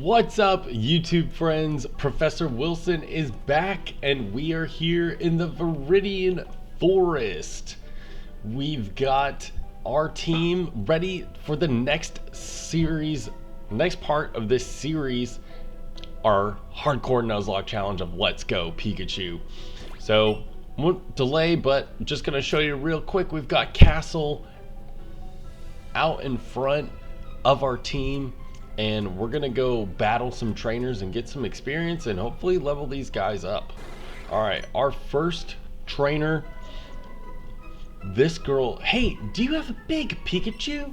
What's up, YouTube friends? Professor Wilson is back, and we are here in the Viridian Forest. We've got our team ready for the next part of this series, our hardcore Nuzlocke challenge of Let's Go Pikachu. So, won't delay, but just gonna show you real quick. We've got Castle out in front of our team, and we're gonna go battle some trainers and get some experience and hopefully level these guys up. All right, our first trainer, this girl. Hey, do you have a big Pikachu?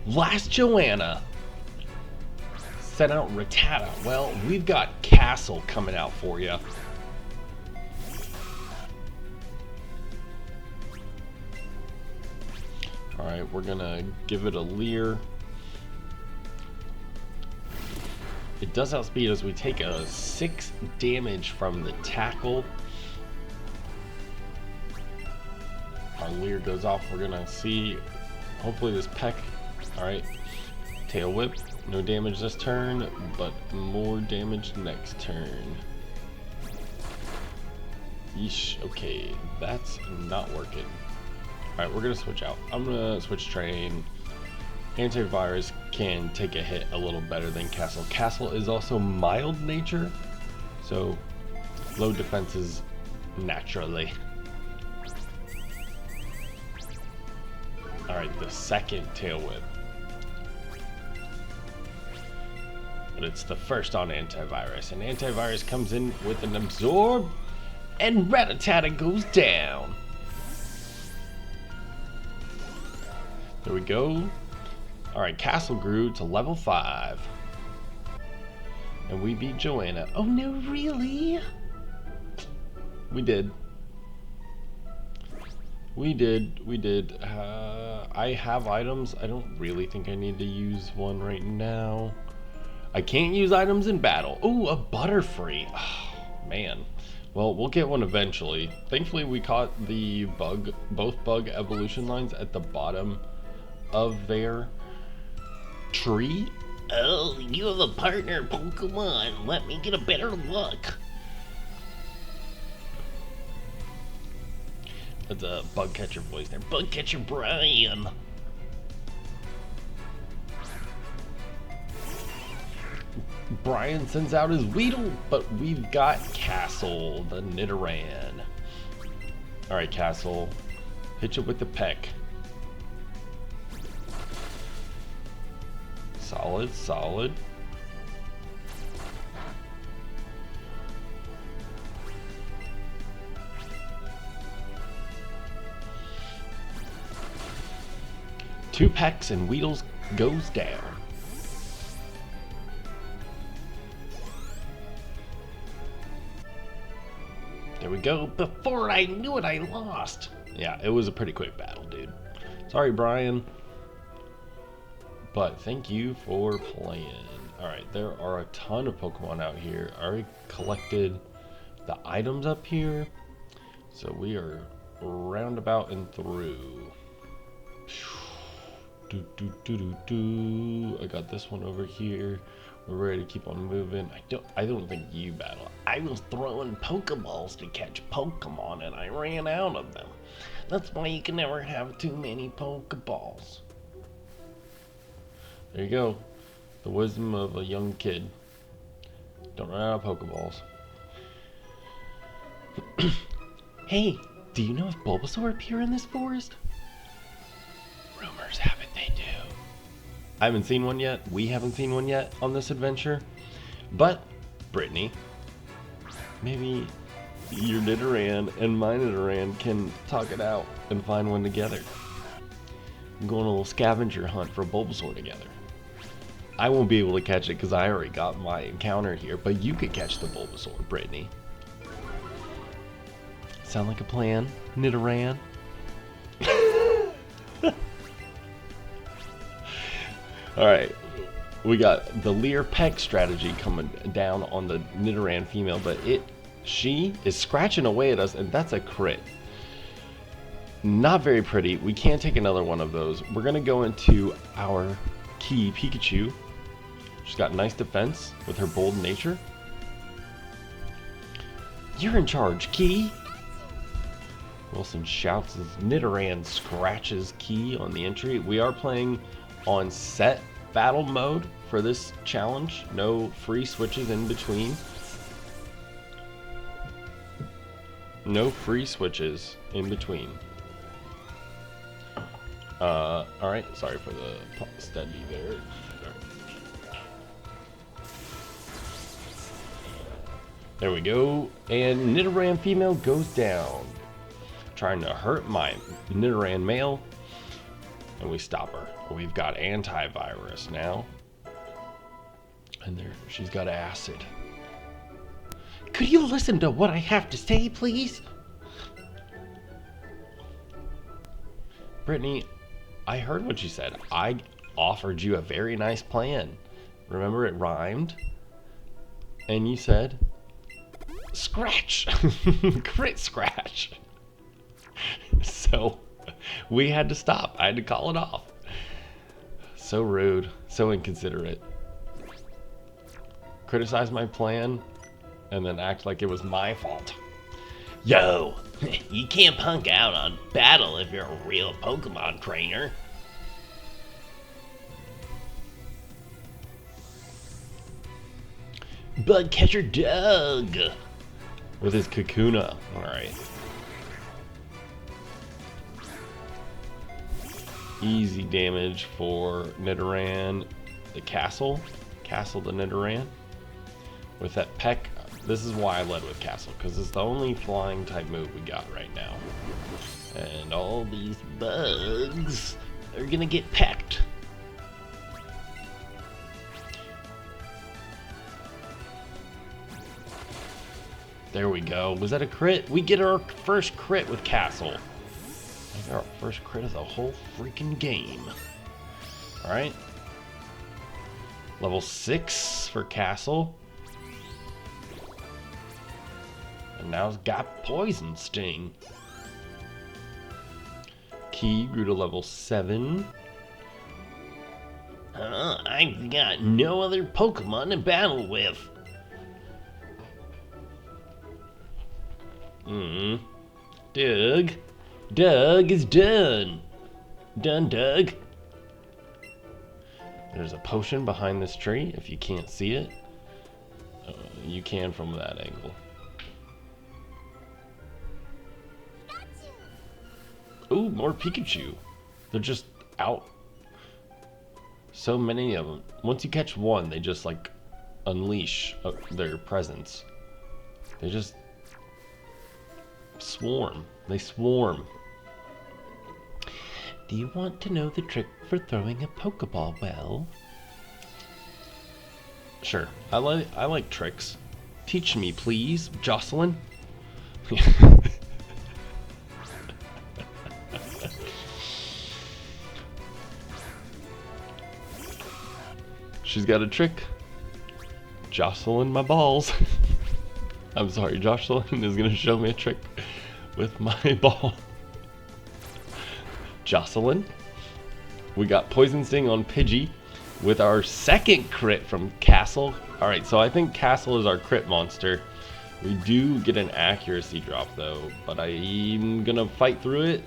Last Joanna sent out Rattata. Well, we've got Castle coming out for you. Alright, we're gonna give it a leer. It does outspeed us. We take a 6 damage from the tackle. Our leer goes off. We're gonna see, hopefully, this peck. Alright, tail whip. No damage this turn, but more damage next turn. Yeesh, okay, that's not working. Alright, we're gonna switch out. I'm gonna switch train. Antivirus can take a hit a little better than Castle. Castle is also mild nature, so low defenses naturally. Alright, the second tail whip. But it's the first on antivirus, and antivirus comes in with an absorb, and Rattata goes down. There we go. Alright, Castle grew to level 5. And we beat Joanna. Oh no, really? We did. We did. I have items. I don't really think I need to use one right now. I can't use items in battle. Ooh, a Butterfree. Oh, man. Well, we'll get one eventually. Thankfully, we caught the both bug evolution lines at the bottom of their tree. Oh, you have a partner, Pokemon. Let me get a better look. That's a bug catcher voice there. Bug catcher Brian. Brian sends out his Weedle, but we've got Castle, the Nidoran. Alright, Castle. Hit you with the peck. Solid, solid. Two pecks and Weedles goes down. There we go. Before I knew it, I lost. Yeah, it was a pretty quick battle, dude. Sorry, Brian. But thank you for playing. Alright, there are a ton of Pokemon out here. I already collected the items up here. So we are roundabout and through. I got this one over here. We're ready to keep on moving. I don't think you battle. I was throwing Pokeballs to catch Pokemon and I ran out of them. That's why you can never have too many Pokeballs. There you go. The wisdom of a young kid. Don't run out of Pokeballs. Hey, do you know if Bulbasaur appear in this forest? Rumors have it they do. I haven't seen one yet. We haven't seen one yet on this adventure. But, Brittany, maybe your Nidoran and my Nidoran can talk it out and find one together. Go on a little scavenger hunt for a Bulbasaur together. I won't be able to catch it because I already got my encounter here, but you could catch the Bulbasaur, Brittany. Sound like a plan, Nidoran? Alright, we got the Leer Peck strategy coming down on the Nidoran female, but she is scratching away at us, and that's a crit. Not very pretty. We can't take another one of those. We're gonna go into our key Pikachu. She's got nice defense with her bold nature. You're in charge, Key. Wilson shouts as Nidoran scratches Key on the entry. We are playing on set battle mode for this challenge. No free switches in between. No free switches in between. Alright, sorry for the steady there. There we go. And Nidoran female goes down. Trying to hurt my Nidoran male. And we stop her. We've got antivirus now. And there, she's got acid. Could you listen to what I have to say, please? Brittany, I heard what you said. I offered you a very nice plan. Remember, it rhymed? And you said, scratch! Crit scratch! So, we had to stop. I had to call it off. So rude. So inconsiderate. Criticize my plan, and then act like it was my fault. Yo, you can't punk out on battle if you're a real Pokemon trainer. Bug catcher Doug with his Kakuna. Alright. Easy damage for Nidoran. The Castle the Nidoran. With that Peck. This is why I led with Castle, because it's the only flying type move we got right now. And all these bugs are gonna get pecked. There we go. Was that a crit? We get our first crit with Castle. I think our first crit of the whole freaking game. Alright. Level 6 for Castle. And now it's got Poison Sting. Key grew to level 7. I've got no other Pokemon to battle with. Doug is done. Done, Doug. There's a potion behind this tree, if you can't see it. You can from that angle. Ooh, more Pikachu. They're just out. So many of them. Once you catch one, they just like unleash their presence. They just swarm. They swarm. Do you want to know the trick for throwing a Pokeball well? Sure. I like tricks. Teach me, please, Jocelyn. She's got a trick. Jocelyn my balls. I'm sorry, Jocelyn is gonna show me a trick with my ball. Jocelyn. We got Poison Sting on Pidgey with our second crit from Castle. Alright, so I think Castle is our crit monster. We do get an accuracy drop though, but I'm gonna fight through it.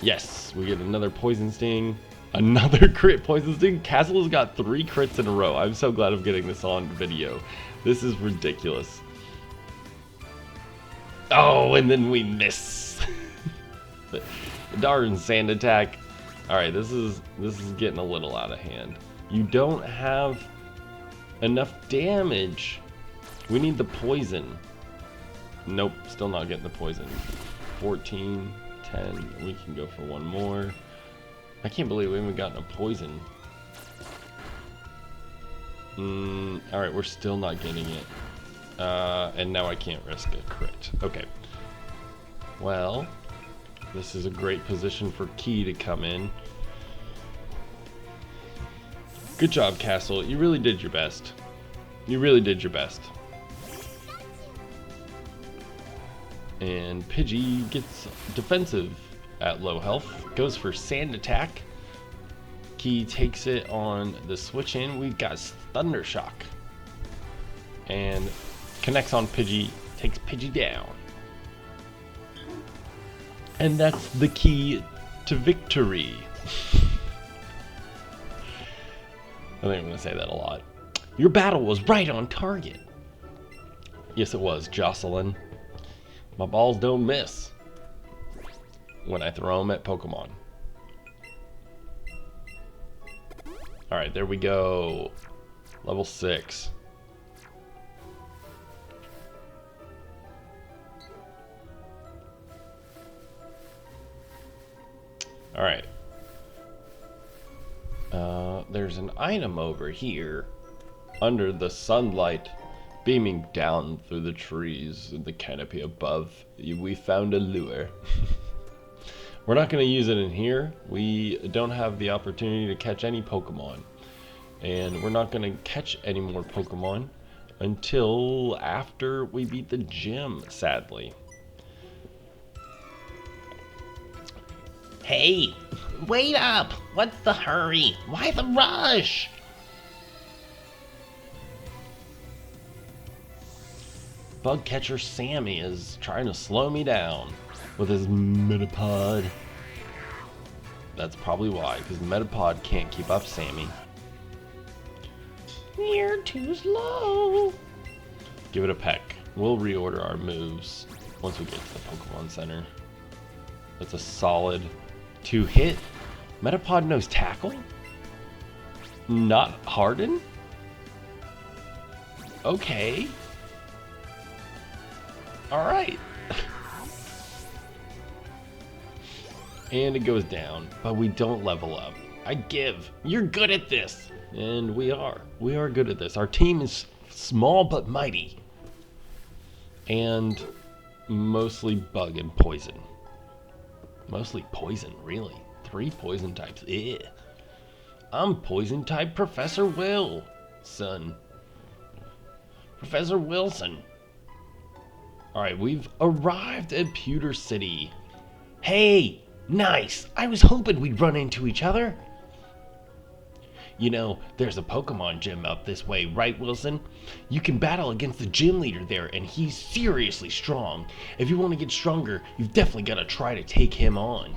Yes, we get another Poison Sting. Another crit Poison Sting. Castle has got 3 crits in a row. I'm so glad I'm getting this on video. This is ridiculous. Oh, and then we miss. Darn sand attack. Alright, this is getting a little out of hand. You don't have enough damage. We need the poison. Nope, still not getting the poison. 14, 10. We can go for one more. I can't believe we haven't gotten a poison. Alright, we're still not getting it. And now I can't risk a crit. Okay. Well, this is a great position for Key to come in. Good job, Castle. You really did your best. You really did your best. And Pidgey gets defensive. at low health. Goes for Sand Attack. Key takes it on the switch in. We've got Thunder Shock. And connects on Pidgey, takes Pidgey down. And that's the key to victory. I think I'm going to say that a lot. Your battle was right on target. Yes, it was, Jocelyn. My balls don't miss when I throw them at Pokemon. Alright, there we go. Level 6. Alright. There's an item over here under the sunlight beaming down through the trees in the canopy above. We found a lure. We're not going to use it in here. We don't have the opportunity to catch any Pokemon. And we're not going to catch any more Pokemon until after we beat the gym, sadly. Hey, wait up! What's the hurry? Why the rush? Bug catcher Sammy is trying to slow me down with his Metapod. That's probably why, because Metapod can't keep up Sammy. You're too slow. Give it a peck. We'll reorder our moves once we get to the Pokemon Center. That's a solid 2-hit. Metapod knows Tackle? Not Harden? Okay. Alright. And it goes down, but we don't level up. I give. You're good at this. And we are. We are good at this. Our team is small but mighty. And mostly bug and poison. Mostly poison, really. 3 poison types. Ew. I'm poison type Professor Wilson. Professor Wilson. Alright, we've arrived at Pewter City. Hey, nice. I was hoping we'd run into each other. You know, there's a Pokemon gym up this way, right, Wilson? You can battle against the gym leader there, and he's seriously strong. If you want to get stronger, you've definitely got to try to take him on.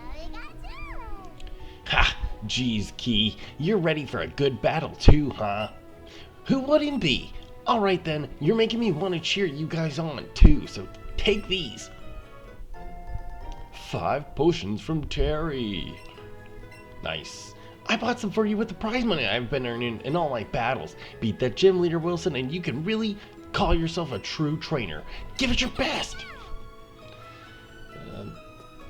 Ha! Geez, Key, you're ready for a good battle too, huh? Who wouldn't be? Alright then, you're making me want to cheer you guys on too, so take these. 5 potions from Terry. Nice. I bought some for you with the prize money I've been earning in all my battles. Beat that gym leader, Wilson, and you can really call yourself a true trainer. Give it your best!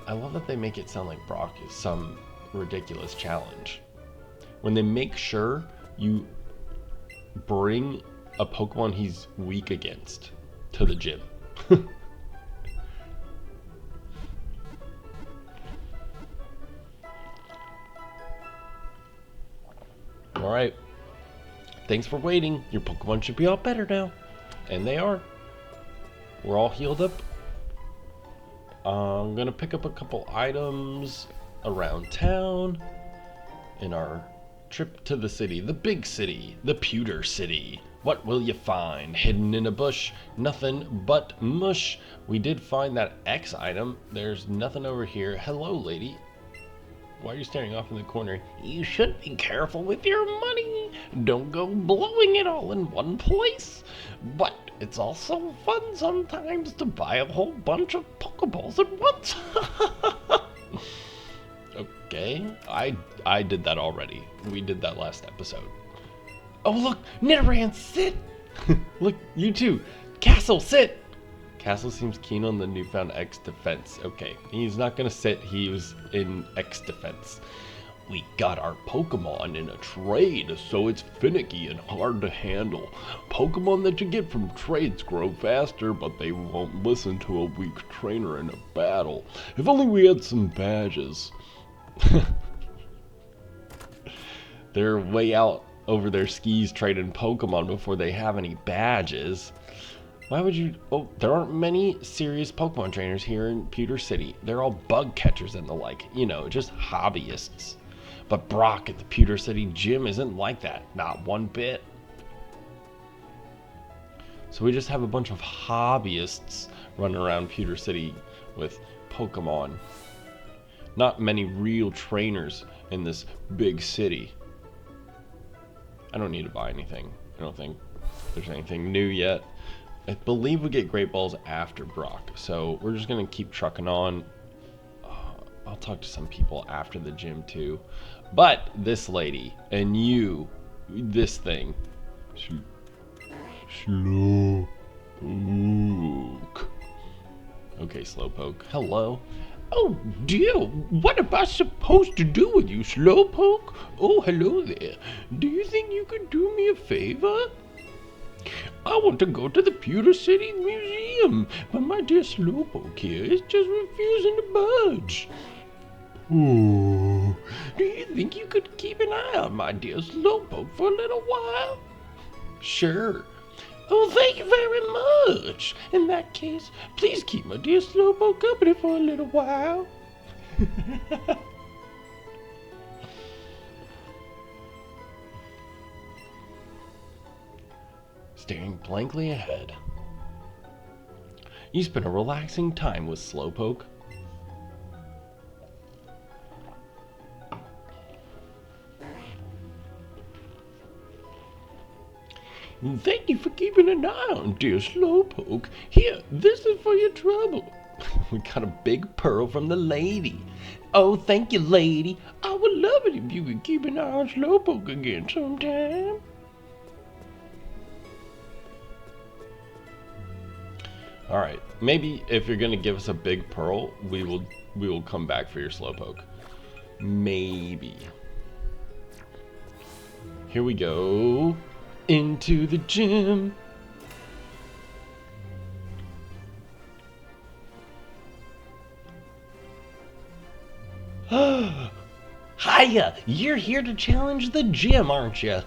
I love that they make it sound like Brock is some ridiculous challenge. When they make sure you bring a Pokemon he's weak against to the gym. Alright. Thanks for waiting. Your Pokemon should be all better now. And they are. We're all healed up. I'm gonna pick up a couple items around town in our trip to the city, the big city, the Pewter City. What will you find? Hidden in a bush, nothing but mush. We did find that X item. There's nothing over here. Hello, lady. Why are you staring off in the corner? You should be careful with your money. Don't go blowing it all in one place. But it's also fun sometimes to buy a whole bunch of Pokeballs at once. Okay, I did that already. We did that last episode. Oh look, Nidoran, sit! Look, you too. Castle, sit! Castle seems keen on the newfound X defense. Okay, he's not gonna sit, he was in X defense. We got our Pokemon in a trade, so it's finicky and hard to handle. Pokemon that you get from trades grow faster, but they won't listen to a weak trainer in a battle. If only we had some badges. They're way out over their skis trading Pokemon before they have any badges. Why would you? Oh, there aren't many serious Pokemon trainers here in Pewter City. They're all bug catchers and the like. You know, just hobbyists. But Brock at the Pewter City gym isn't like that. Not one bit. So we just have a bunch of hobbyists running around Pewter City with Pokemon. Not many real trainers in this big city. I don't need to buy anything. I don't think there's anything new yet. I believe we get Great Balls after Brock, so we're just gonna keep trucking on. I'll talk to some people after the gym too. But this lady and you, this thing. Slowpoke. Okay, Slowpoke. Hello. Oh dear, what am I supposed to do with you, Slowpoke? Oh, hello there. Do you think you could do me a favor? I want to go to the Pewter City Museum, but my dear Slowpoke here is just refusing to budge. Oh, do you think you could keep an eye on my dear Slowpoke for a little while? Sure. Oh, thank you very much. In that case, please keep my dear Slowpoke company for a little while. Staring blankly ahead. You spend a relaxing time with Slowpoke. Thank you for keeping an eye on dear Slowpoke. Here, this is for your trouble. We got a big pearl from the lady. Oh, thank you, lady. I would love it if you could keep an eye on Slowpoke again sometime. Alright, maybe if you're gonna give us a big pearl, we will come back for your Slowpoke. Maybe. Here we go. Into the gym. Hiya! You're here to challenge the gym, aren't you?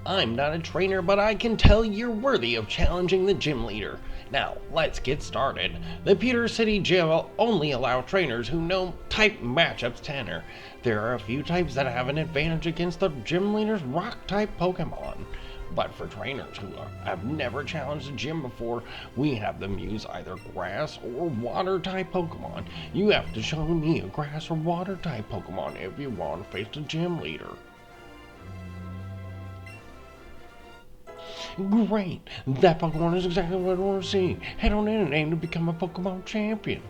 I'm not a trainer, but I can tell you're worthy of challenging the gym leader. Now, let's get started. The Pewter City Gym will only allow trainers who know type matchups tenor. There are a few types that have an advantage against the gym leader's rock-type Pokemon. But for trainers who have never challenged the gym before, we have them use either grass or water-type Pokemon. You have to show me a grass or water-type Pokemon if you want to face the gym leader. Great! That Pokemon is exactly what I want to see. Head on in and aim to become a Pokemon champion.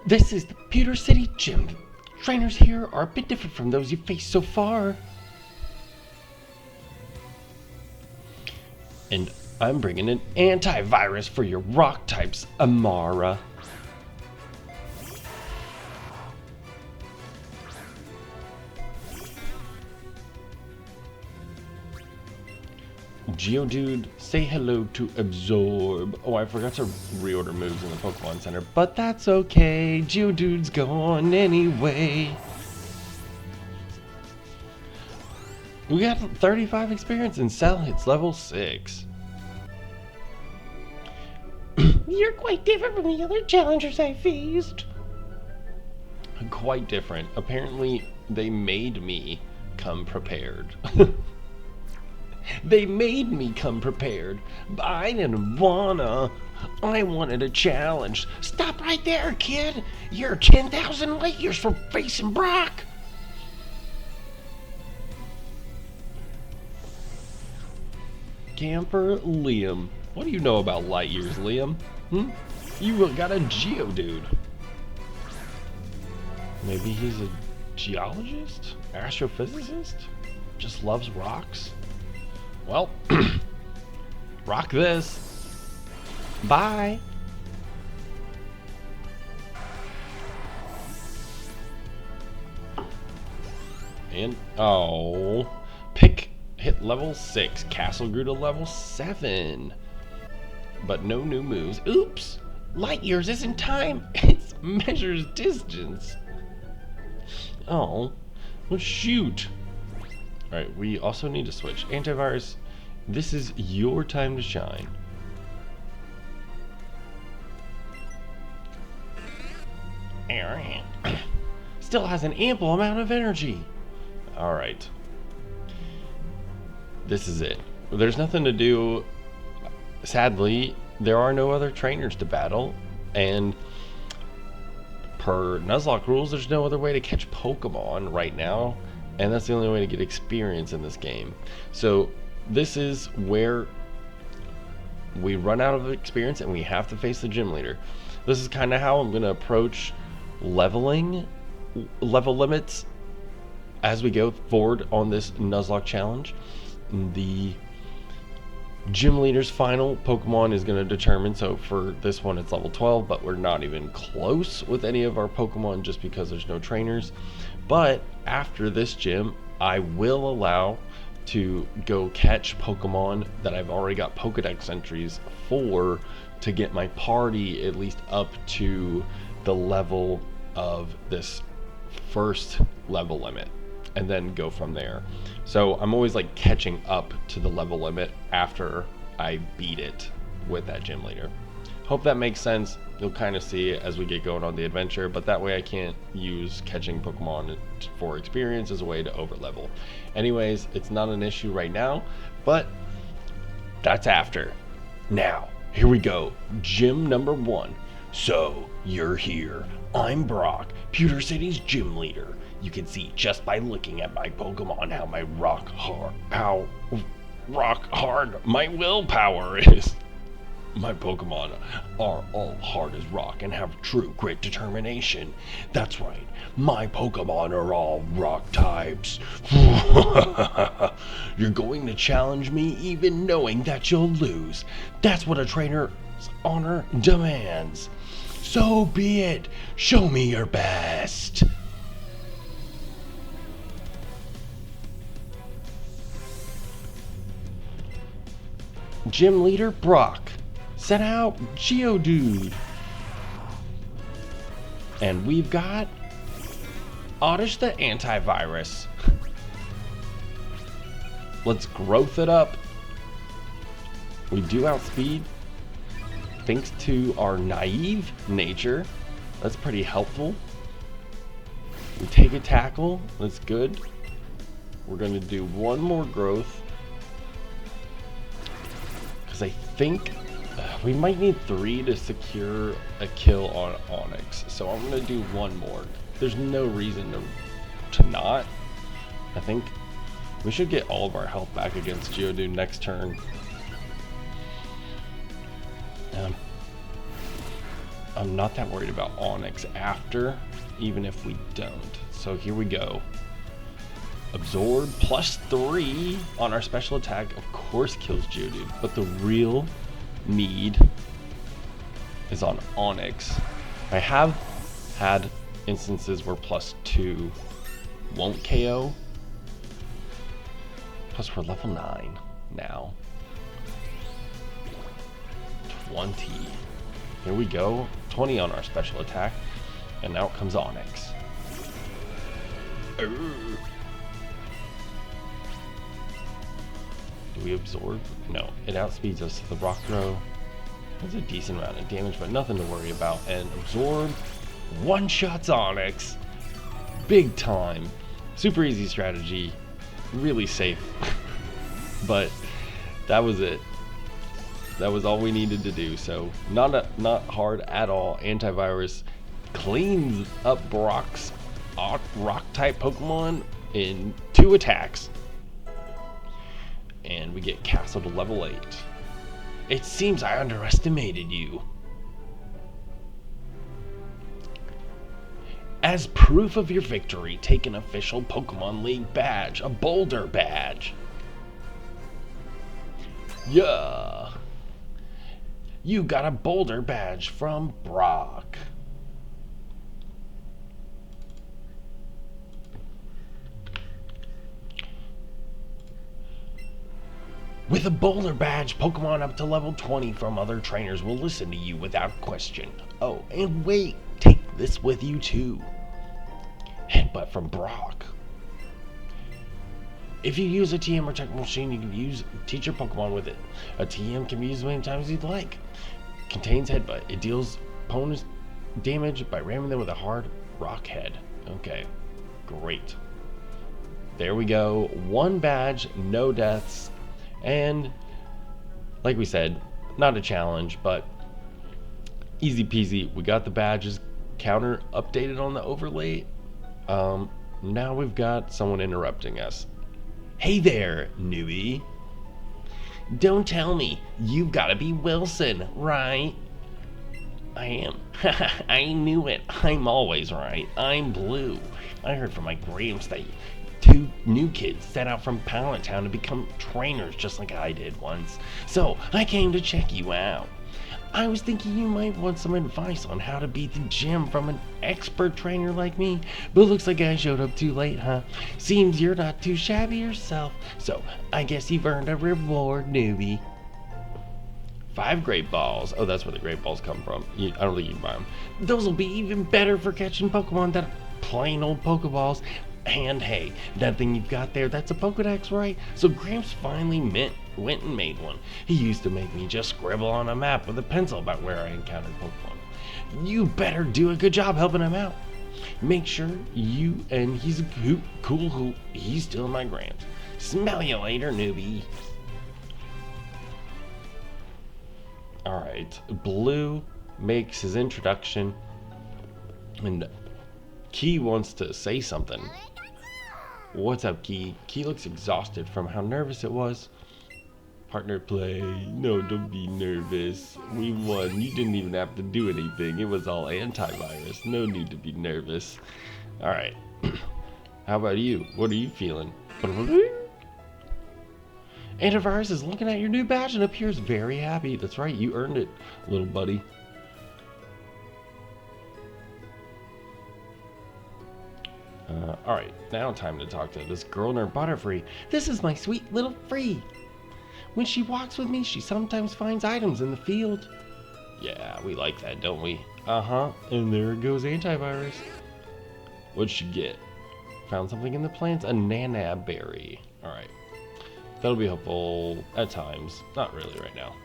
This is the Pewter City Gym. Trainers here are a bit different from those you've faced so far. And I'm bringing an antivirus for your rock types, Amara. Geodude, say hello to Absorb. Oh, I forgot to reorder moves in the Pokemon Center, but that's okay. Geodude's gone anyway. We got 35 experience and Cell hits level 6. You're quite different from the other challengers I faced. Quite different. Apparently, they made me come prepared. They made me come prepared, but I didn't wanna. I wanted a challenge. Stop right there, kid. You're 10,000 light years from facing Brock. Camper Liam. What do you know about light years, Liam? You got a Geodude. Maybe he's a geologist? Astrophysicist? Just loves rocks? Well, rock this. Bye. And, oh, Pick hit level 6. Castle grew to level 7. But no new moves. Oops. Light years isn't time. It measures distance. Oh, well, shoot. Alright, we also need to switch. Antivirus, this is your time to shine. Still has an ample amount of energy. Alright. This is it. There's nothing to do. Sadly, there are no other trainers to battle, and per Nuzlocke rules, there's no other way to catch Pokemon right now, and that's the only way to get experience in this game. So this is where we run out of experience and we have to face the gym leader. This is kind of how I'm going to approach level limits as we go forward on this Nuzlocke challenge. The gym leader's final Pokemon is going to determine, so for this one it's level 12, but we're not even close with any of our Pokemon just because there's no trainers. But after this gym, I will allow to go catch Pokemon that I've already got PokeDex entries for, to get my party at least up to the level of this first level limit, and then go from there. So I'm always like catching up to the level limit after I beat it with that gym leader. Hope that makes sense. You'll kind of see it as we get going on the adventure, but that way I can't use catching Pokemon for experience as a way to over level. Anyways, it's not an issue right now, but that's after. Now, here we go. Gym number 1. So, you're here. I'm Brock, Pewter City's gym leader. You can see just by looking at my Pokemon how rock hard my willpower is. My Pokemon are all hard as rock and have true grit determination. That's right, my Pokemon are all rock types. You're going to challenge me even knowing that you'll lose. That's what a trainer's honor demands. So be it. Show me your best. Gym leader Brock, send out Geodude. And we've got Oddish the Antivirus. Let's growth it up. We do outspeed thanks to our naive nature. That's pretty helpful. We take a tackle. That's good. We're going to do one more growth, because I think we might need 3 to secure a kill on Onix. So I'm going to do one more. There's no reason to not. I think we should get all of our health back against Geodude next turn. I'm not that worried about Onix after, even if we don't. So here we go. Absorb +3 on our special attack, of course kills Geodude, but the real need is on Onix. I have had instances where +2 won't KO. Plus we're level 9 now. 20. Here we go. 20 on our special attack. And out comes Onix. Do we absorb? No. It outspeeds us. The rock throw does a decent amount of damage, but nothing to worry about. And absorb one-shots Onix. Big time. Super easy strategy. Really safe. But that was it. That was all we needed to do. So not hard at all. Antivirus cleans up Brock's rock type Pokemon in 2 attacks. And we get Castle to level 8. It seems I underestimated you. As proof of your victory, take an official Pokemon League badge, a Boulder badge. Yeah. You got a Boulder badge from Brock. With a Boulder badge, Pokemon up to level 20 from other trainers will listen to you without question. Oh, and wait, take this with you too. Headbutt from Brock. If you use a TM or check machine, you can teach your Pokemon with it. A TM can be used as many times as you'd like. Contains Headbutt. It deals opponents damage by ramming them with a hard rock head. Okay, great. There we go. 1 badge, no deaths, and like we said, not a challenge, but easy peasy. We got the badges counter updated on the overlay. Now we've got someone interrupting us. Hey there, newbie. Don't tell me you've got to be Wilson, right? I am. I knew it. I'm always right. I'm Blue. I heard from my Grams that 2 new kids set out from Pallet Town to become trainers just like I did once. So I came to check you out. I was thinking you might want some advice on how to beat the gym from an expert trainer like me, but looks like I showed up too late, huh? Seems you're not too shabby yourself, so I guess you've earned a reward, newbie. 5 great balls. Oh, that's where the great balls come from. I don't think you can buy them. Those will be even better for catching Pokemon than plain old Pokeballs. And hey, that thing you've got there, that's a PokeDex, right? So Gramps finally went and made one. He used to make me just scribble on a map with a pencil about where I encountered Pokemon. You better do a good job helping him out. Make sure and he's a cool hoop. He's still my Gramps. Smell you later, newbie. Alright, Blue makes his introduction, and Key wants to say something. What's up, Key? Key looks exhausted from how nervous it was. Partner play. No, don't be nervous. We won. You didn't even have to do anything. It was all antivirus. No need to be nervous. Alright. How about you? What are you feeling? Antivirus is looking at your new badge and appears very happy. That's right, you earned it, little buddy. Alright, now time to talk to this girl in her Butterfree. This is my sweet little Free. When she walks with me, she sometimes finds items in the field. Yeah, we like that, don't we? Uh-huh, and there goes antivirus. What'd she get? Found something in the plants, a Nanab berry. Alright. That'll be helpful at times. Not really right now.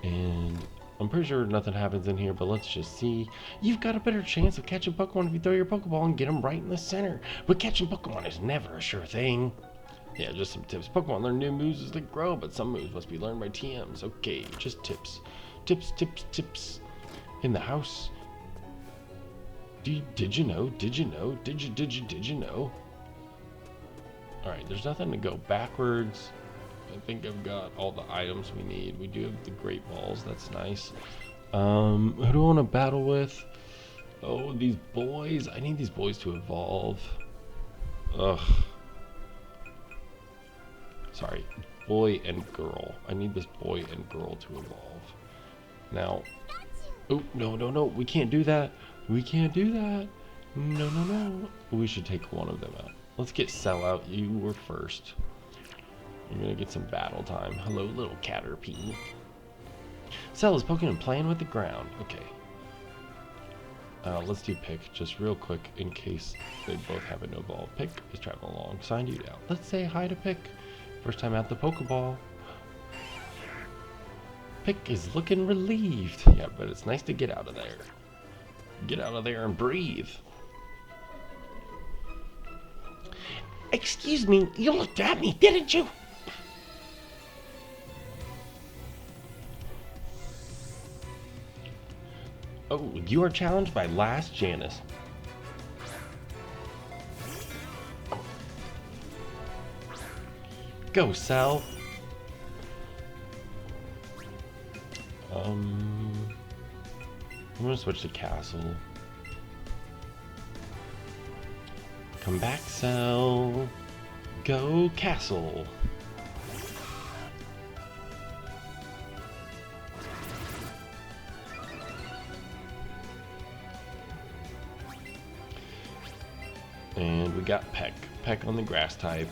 And I'm pretty sure nothing happens in here, but let's just see. You've got a better chance of catching Pokemon if you throw your Pokeball and get them right in the center. But catching Pokemon is never a sure thing. Yeah, just some tips. Pokemon learn new moves as they grow, but some moves must be learned by TMs. Okay, just tips. Tips. In the house. Did you know? Did you know? Alright, there's nothing to go backwards. I think I've got all the items we need. We do have the Great Balls, that's nice. Who do I want to battle with? Oh, these boys. I need these boys to evolve. Ugh. Sorry, boy and girl. I need this boy and girl to evolve. Now, oh, no, we can't do that. We can't do that. No. We should take one of them out. Let's get Cell out. You were first. You're gonna get some battle time. Hello, little Caterpie. Cell is poking and playing with the ground. Okay. Let's do Pick just real quick in case they both have a no ball. Pick is traveling alongside you now. Let's say hi to Pick. First time out the Pokeball. Pick is looking relieved. Yeah, but it's nice to get out of there. Get out of there and breathe. Excuse me, you looked at me, didn't you? Oh, you are challenged by Last Janice. Go, Cell. I'm gonna switch to Castle. Come back, Cell. Go, Castle. And we got Peck. Peck on the grass type.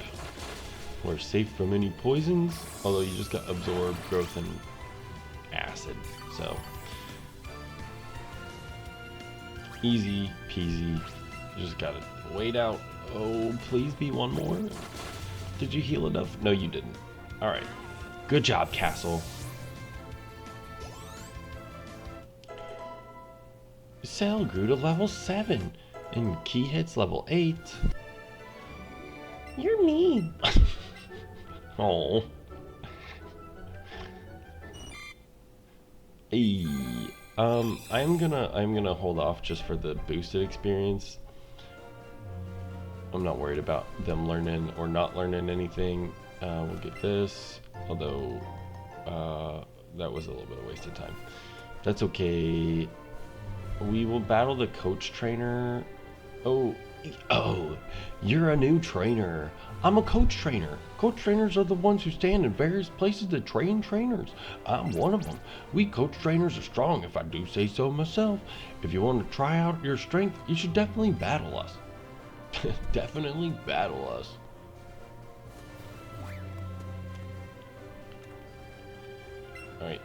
We're safe from any poisons, although you just got Absorb, Growth, and Acid. So, easy peasy. You just gotta wait out. Oh, please be one more. Did you heal enough? No, you didn't. Alright. Good job, Castle. Cell grew to level 7, and Key hits level 8. You're mean. Oh. Hey. I'm gonna hold off just for the boosted experience. I'm not worried about them learning or not learning anything. We'll get this, although that was a little bit of a waste of time. That's okay. We will battle the coach trainer. Oh, you're a new trainer. I'm a coach trainer. Coach trainers are the ones who stand in various places to train trainers. I'm one of them. We coach trainers are strong, if I do say so myself. If you want to try out your strength, you should definitely battle us. Definitely battle us. Alright.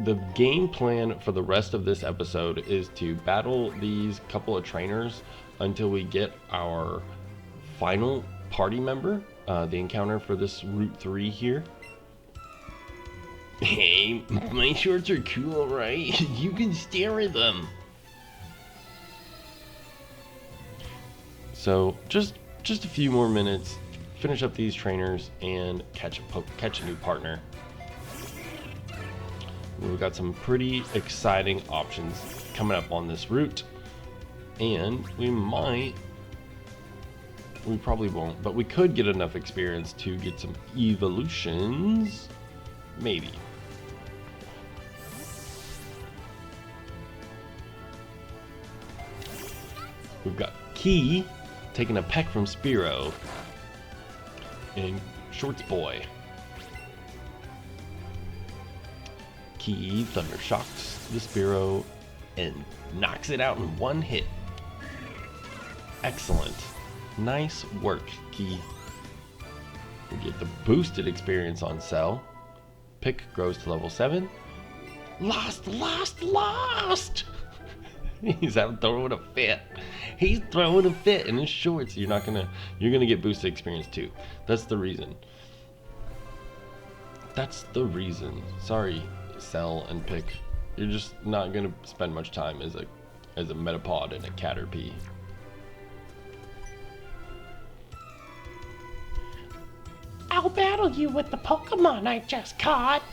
The game plan for the rest of this episode is to battle these couple of trainers until we get our final party member, the encounter for this Route 3 here. Hey, my shorts are cool, right? You can stare at them. So just a few more minutes, finish up these trainers and catch a new partner. We've got some pretty exciting options coming up on this route, and we probably won't, but we could get enough experience to get some evolutions, maybe. We've got Key taking a peck from Spearow, and Shorts Boy. Key Thunder Shocks the Spearow and knocks it out in one hit. Excellent. Nice work, Key. We get the boosted experience on Cell. Pick grows to level 7. Lost! He's out throwing a fit. He's throwing a fit in his shorts. You're gonna get boosted experience too. That's the reason. Sorry, Cell and Pick. You're just not gonna spend much time as a Metapod and a Caterpie. I'll battle you with the Pokemon I just caught.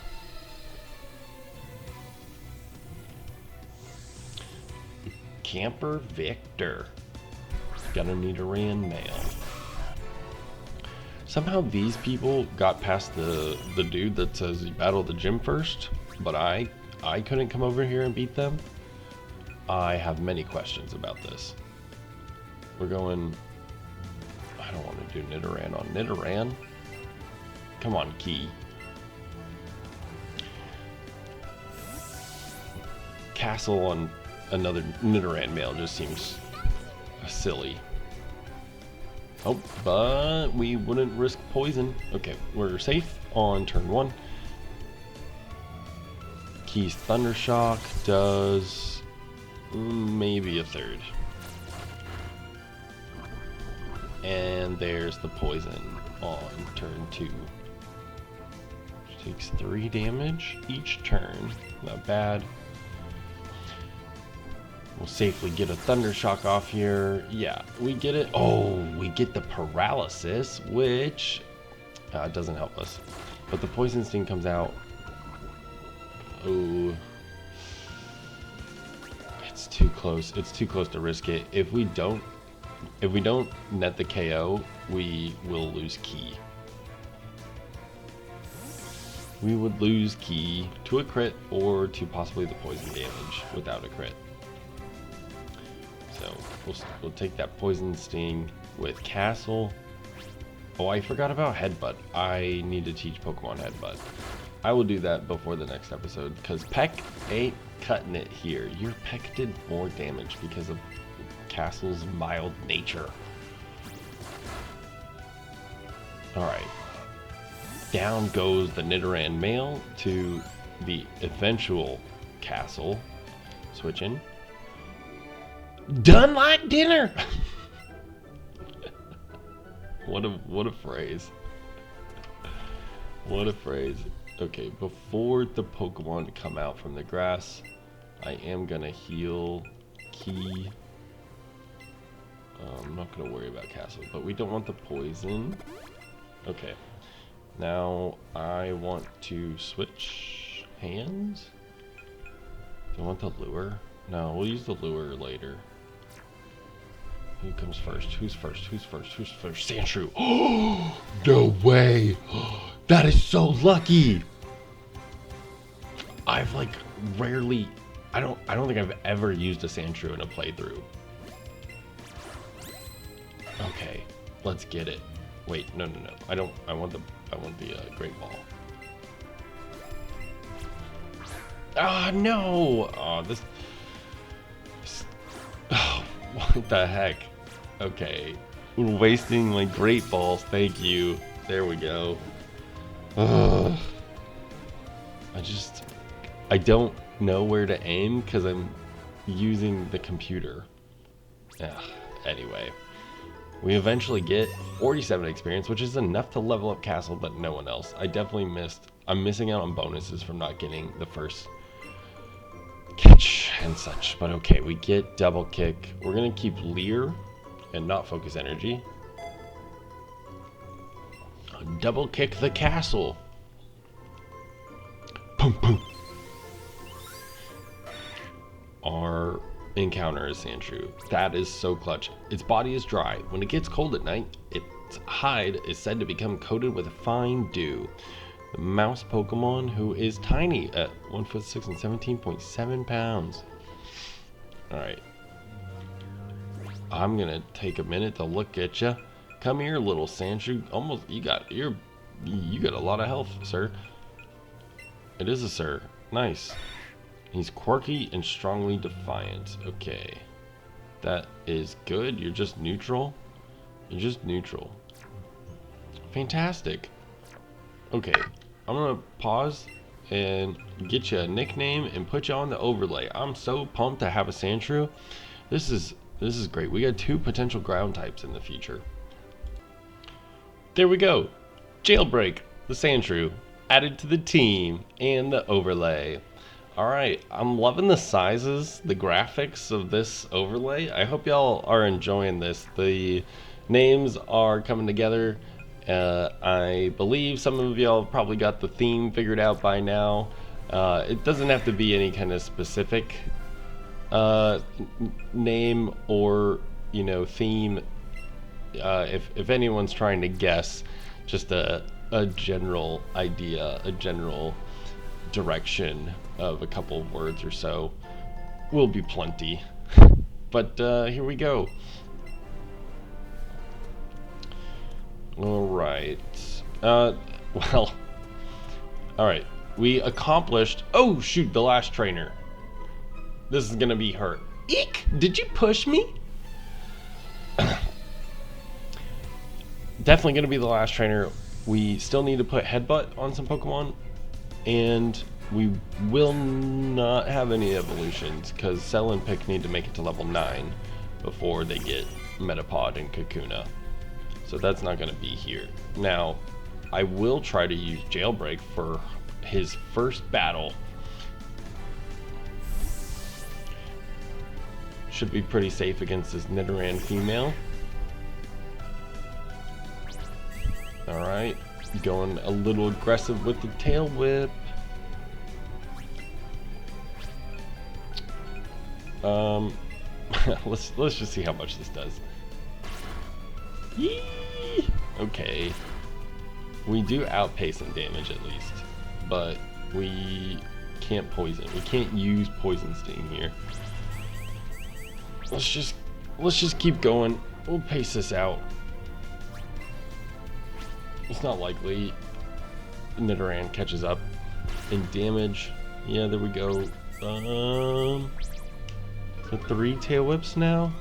Camper Victor. Gonna need a Nidoran male. Somehow these people got past the dude that says you battle the gym first, but I couldn't come over here and beat them. I have many questions about this. We're going... I don't want to do Nidoran on Nidoran. Come on, Key. Castle on another Nidoran male just seems silly. Oh, but we wouldn't risk poison. Okay, we're safe on turn 1. Key's Thunder Shock does maybe a third. And there's the poison on turn 2. Which takes 3 damage each turn. Not bad. We'll safely get a Thunder Shock off here. Yeah, we get it. Oh, we get the paralysis, which doesn't help us. But the Poison Sting comes out. Oh, it's too close. It's too close to risk it. If we don't net the KO, we will lose Key. We would lose Key to a crit or to possibly the poison damage without a crit. So we'll take that Poison Sting with Castle. Oh, I forgot about Headbutt. I need to teach Pokemon Headbutt. I will do that before the next episode because Peck ain't cutting it here. Your Peck did more damage because of Castle's mild nature. Alright. Down goes the Nidoran male to the eventual Castle. Switching. Done like dinner. What a phrase. What a phrase. Okay, before the Pokemon come out from the grass, I am gonna heal Key. I'm not gonna worry about Castle, but we don't want the poison. Okay. Now I want to switch hands. Do I want the lure? No, we'll use the lure later. Who comes first? Who's first? Who's first? Who's first? Sandshrew. Oh, no way. That is so lucky. I've like rarely, I don't think I've ever used a Sandshrew in a playthrough. Okay, let's get it. Wait, no. I want the Great Ball. Ah, no. Oh, this oh, what the heck? Okay, we're wasting my Great Balls. Thank you. There we go. Ugh. I don't know where to aim because I'm using the computer. Ugh. Anyway, we eventually get 47 experience, which is enough to level up Castle, but no one else. I'm missing out on bonuses from not getting the first catch and such. But okay, we get double kick. We're gonna keep Leer and not focus energy. Double kick the castle. Boom, boom. Our encounter is Sandshrew. That is so clutch. Its body is dry. When it gets cold at night, its hide is said to become coated with a fine dew. The mouse Pokemon, who is tiny at 1'6" and 17.7 pounds. Alright. I'm gonna take a minute to look at you. Come here, little Sandshrew. Almost, you got a lot of health, sir. It is a sir. Nice. He's quirky and strongly defiant. Okay. That is good. You're just neutral. You're just neutral. Fantastic. Okay. I'm gonna pause and get you a nickname and put you on the overlay. I'm so pumped to have a Sandshrew. This is great. We got 2 potential ground types in the future. There we go. Jailbreak, the Sandshrew, added to the team and the overlay. Alright, I'm loving the sizes, the graphics of this overlay. I hope y'all are enjoying this. The names are coming together. I believe some of y'all probably got the theme figured out by now. It doesn't have to be any kind of specific name or, theme. If anyone's trying to guess, just a general idea, a general direction of a couple of words or so will be plenty. But here we go. Alright. Well, alright. We accomplished, oh shoot, the last trainer. This is gonna be her. Eek! Did you push me? Definitely gonna be the last trainer. We still need to put Headbutt on some Pokemon, and we will not have any evolutions because Cell and Pick need to make it to level 9 before they get Metapod and Kakuna. So that's not going to be here. Now, I will try to use Jailbreak for his first battle. Should be pretty safe against this Nidoran female. Alright, going a little aggressive with the Tail Whip. Let's just see how much this does. Yee! Okay. We do outpace in damage at least, but we can't poison. We can't use Poison Sting here. Let's just keep going. We'll pace this out. It's not likely Nidoran catches up in damage. Yeah, there we go. So 3 Tail Whips now.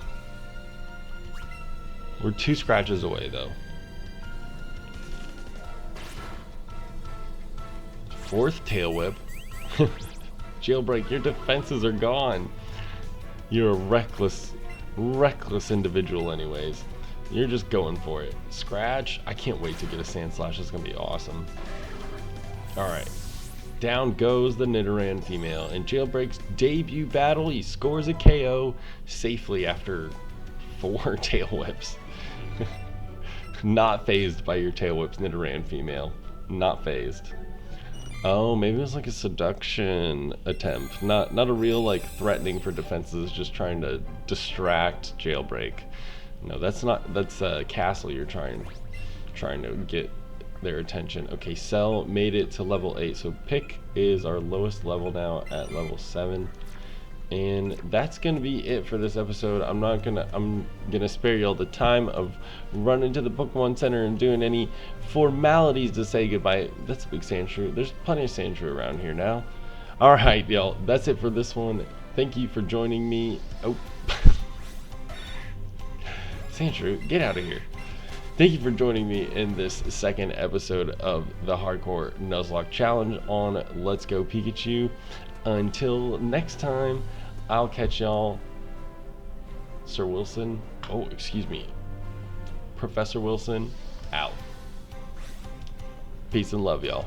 We're 2 scratches away though. 4th Tail Whip. Jailbreak, your defenses are gone. You're a reckless individual anyways. You're just going for it. Scratch, I can't wait to get a Sand Slash. It's gonna be awesome. Alright. Down goes the Nidoran female. In Jailbreak's debut battle, he scores a KO safely after 4 tail whips. Not phased by your tail whips, Nidoran female. Not phased. Oh, maybe it was like a seduction attempt. Not a real like threatening for defenses, just trying to distract Jailbreak. No, that's not. That's Castle. You're trying to get their attention. Okay, Cell made it to level 8, so Pick is our lowest level now at level 7. And that's gonna be it for this episode. I'm gonna spare y'all the time of running to the Pokemon Center and doing any formalities to say goodbye. That's a big Sandshrew. There's plenty of Sandshrew around here now. Alright, y'all, that's it for this one. Thank you for joining me. Oh. Sandshrew, get out of here. Thank you for joining me in this second episode of the Hardcore Nuzlocke Challenge on Let's Go Pikachu. Until next time, I'll catch y'all. Sir Wilson. Oh, excuse me. Professor Wilson, out. Peace and love, y'all.